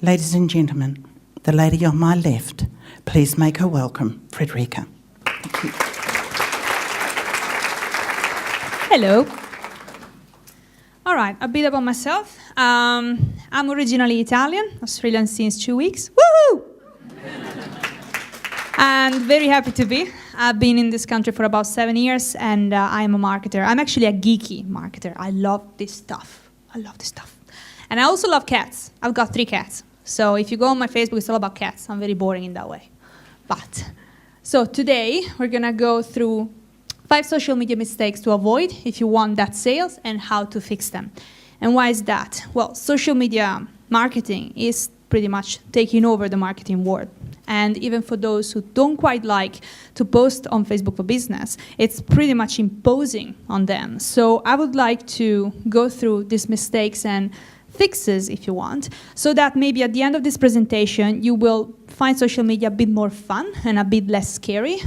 Ladies and gentlemen, the lady on my left, please make her welcome, Federica. Thank you. Hello. All right, a bit about myself. I'm originally Italian, Australian since 2 weeks. Woohoo! And very happy to be. I've been in this country for about 7 years, and I am a marketer. I'm actually a geeky marketer. I love this stuff. And I also love cats. I've got 3 cats. So if you go on my Facebook, it's all about cats. I'm very boring in that way. So today, we're going to go through 5 social media mistakes to avoid if you want that sales and how to fix them. And why is that? Well, social media marketing is pretty much taking over the marketing world. And even for those who don't quite like to post on Facebook for Business, it's pretty much imposing on them. So I would like to go through these mistakes and fixes, if you want, so that maybe at the end of this presentation, you will find social media a bit more fun and a bit less scary.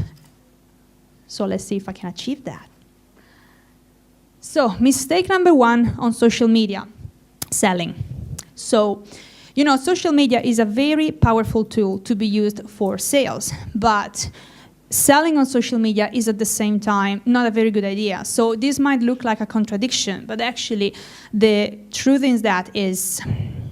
So let's see if I can achieve that. So mistake number 1 on social media, selling. So, you know, social media is a very powerful tool to be used for sales, but selling on social media is at the same time not a very good idea. So this might look like a contradiction, but actually the truth is that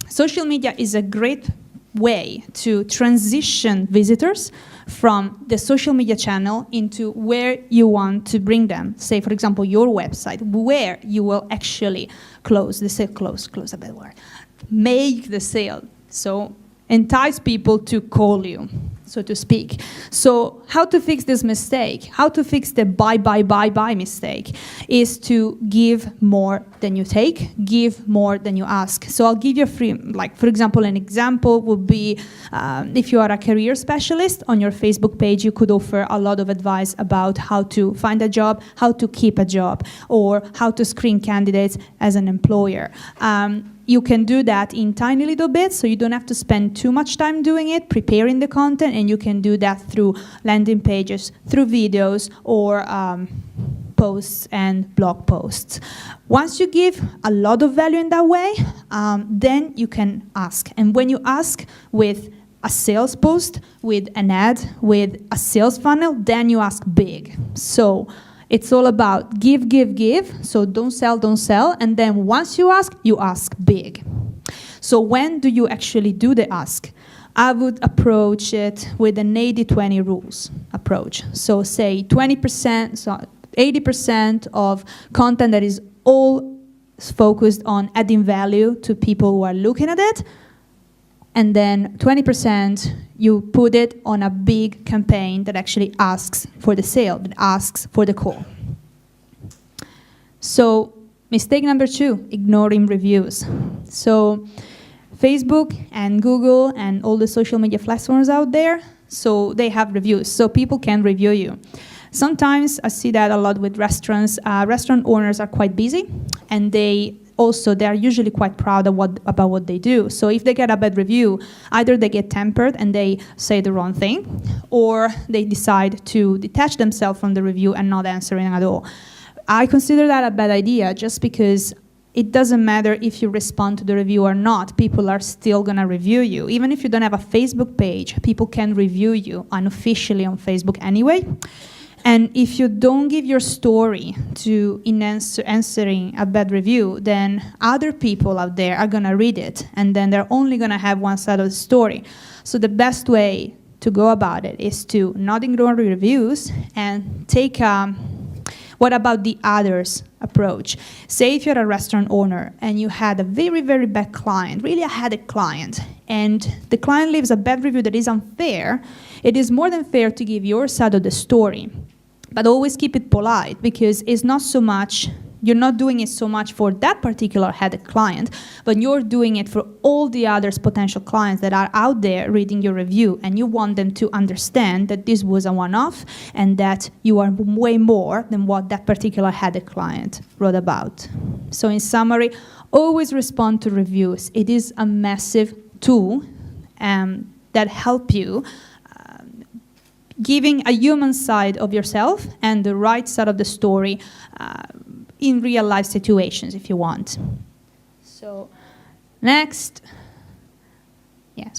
social media is a great way to transition visitors from the social media channel into where you want to bring them. Say, for example, your website, where you will actually close a bad word, make the sale. So entice people to call you, so to speak. So how to fix this mistake, how to fix the buy mistake, is to give more than you take, give more than you ask. So I'll give you for example, an example would be if you are a career specialist, on your Facebook page, you could offer a lot of advice about how to find a job, how to keep a job, or how to screen candidates as an employer. You can do that in tiny little bits, so you don't have to spend too much time doing it, preparing the content, and you can do that through landing pages, through videos, or posts and blog posts. Once you give a lot of value in that way, then you can ask. And when you ask with a sales post, with an ad, with a sales funnel, then you ask big. So it's all about give. So don't sell. And then once you ask big. So when do you actually do the ask? I would approach it with an 80-20 rules approach. So say 20%, so 80% of content that is all focused on adding value to people who are looking at it. And then 20%, you put it on a big campaign that actually asks for the sale, that asks for the call. So mistake number 2, ignoring reviews. So Facebook and Google and all the social media platforms out there, so they have reviews, so people can review you. Sometimes I see that a lot with restaurants. Restaurant owners are quite busy, and they are usually quite proud of about what they do. So if they get a bad review, either they get tempered and they say the wrong thing, or they decide to detach themselves from the review and not answering at all. I consider that a bad idea, just because it doesn't matter if you respond to the review or not. People are still going to review you. Even if you don't have a Facebook page, people can review you unofficially on Facebook anyway. And if you don't give your story to answering a bad review, then other people out there are going to read it, and then they're only going to have one side of the story. So the best way to go about it is to not ignore the reviews and take what about the others approach. Say if you're a restaurant owner and you had a very, very bad client, really a headache client, and the client leaves a bad review that is unfair, it is more than fair to give your side of the story. But always keep it polite, because it's not so much, you're not doing it so much for that particular headache client, but you're doing it for all the other potential clients that are out there reading your review, and you want them to understand that this was a one-off and that you are way more than what that particular headache client wrote about. So in summary, always respond to reviews. It is a massive tool that help you giving a human side of yourself and the right side of the story in real life situations, if you want. So next,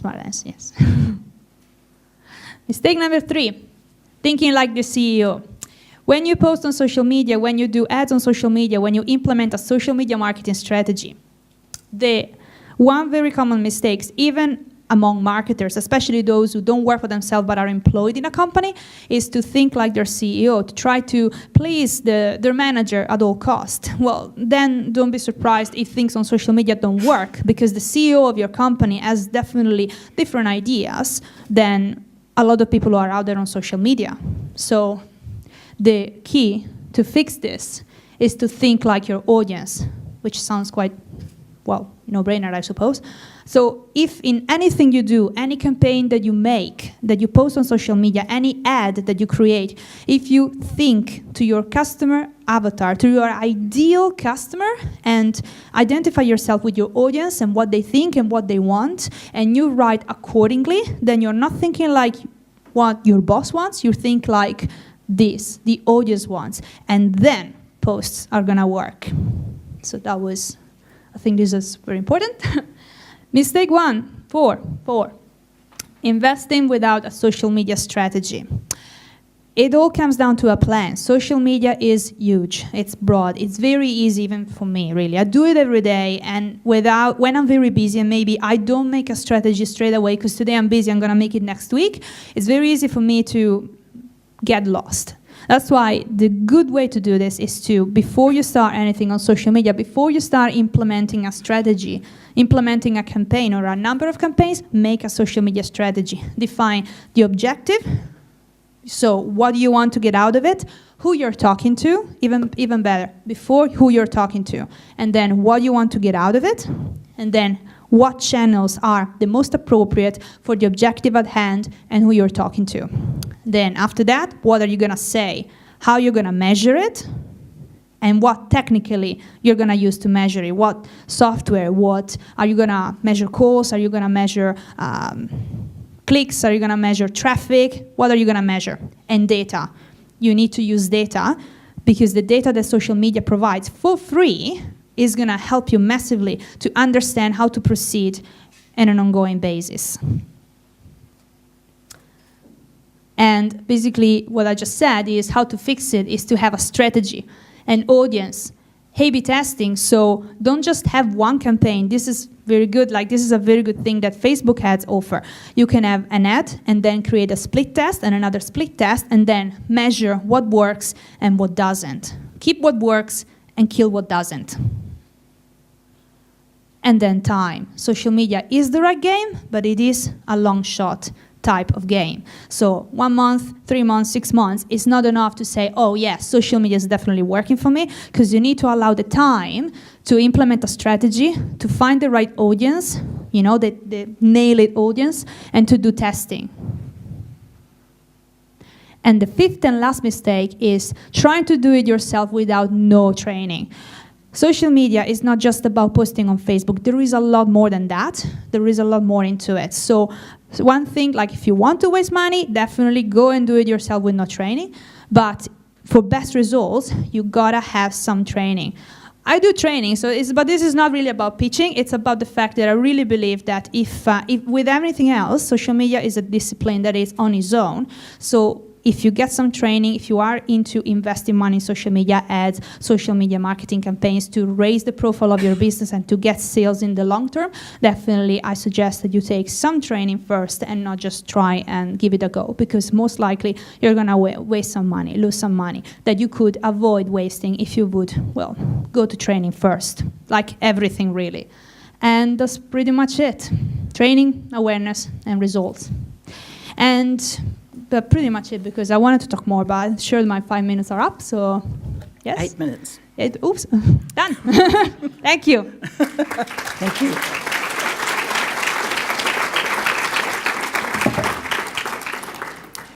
Smart answer, yes. Mistake number 3, thinking like the CEO. When you post on social media, when you do ads on social media, when you implement a social media marketing strategy, the one very common mistake, even among marketers, especially those who don't work for themselves but are employed in a company, is to think like their CEO, to try to please their manager at all cost. Well, then don't be surprised if things on social media don't work, because the CEO of your company has definitely different ideas than a lot of people who are out there on social media. So the key to fix this is to think like your audience, which sounds quite, well, no-brainer, I suppose. So if in anything you do, any campaign that you make, that you post on social media, any ad that you create, if you think to your customer avatar, to your ideal customer, and identify yourself with your audience and what they think and what they want, and you write accordingly, then you're not thinking like what your boss wants, you think like this, the audience wants, and then posts are gonna work. So that was, I think this is very important. Mistake 4, investing without a social media strategy. It all comes down to a plan. Social media is huge, it's broad, it's very easy even for me, really. I do it every day, and when I'm very busy and maybe I don't make a strategy straight away because today I'm busy, I'm gonna make it next week, it's very easy for me to get lost. That's why the good way to do this is to, before you start anything on social media, before you start implementing a strategy, implementing a campaign or a number of campaigns, make a social media strategy. Define the objective. So what do you want to get out of it? Who you're talking to, even better, before who you're talking to. And then what you want to get out of it. And then what channels are the most appropriate for the objective at hand and who you're talking to. Then after that, what are you gonna say? How you're gonna measure it? And what technically you're gonna use to measure it? What software? What are you gonna measure calls? Are you gonna measure clicks? Are you gonna measure traffic? What are you gonna measure? And data. You need to use data because the data that social media provides for free is gonna help you massively to understand how to proceed on an ongoing basis. And basically what I just said is how to fix it is to have a strategy, an audience, A/B testing. So don't just have one campaign. This is very good. Like this is a very good thing that Facebook ads offer. You can have an ad and then create a split test and another split test and then measure what works and what doesn't. Keep what works and kill what doesn't. And then time. Social media is the right game, but it is a long shot type of game. So 1 month, 3 months, 6 months is not enough to say, oh yes, social media is definitely working for me, because you need to allow the time to implement a strategy, to find the right audience, you know, the nail it audience, and to do testing. And the 5th and last mistake is trying to do it yourself without no training. Social media is not just about posting on Facebook. There is a lot more than that. There is a lot more into it. So one thing, like if you want to waste money, definitely go and do it yourself with no training. But for best results, you gotta have some training. I do training, but this is not really about pitching. It's about the fact that I really believe that if with everything else, social media is a discipline that is on its own. So if you get some training, if you are into investing money in social media ads, social media marketing campaigns to raise the profile of your business and to get sales in the long term, definitely I suggest that you take some training first and not just try and give it a go, because most likely you're gonna waste some money, lose some money that you could avoid wasting if you would, well, go to training first, like everything really. And that's pretty much it. Training, awareness, and results. But pretty much it, because I wanted to talk more, but I'm sure my 5 minutes are up, so yes? 8 minutes. Oops, done. Thank you. Thank you.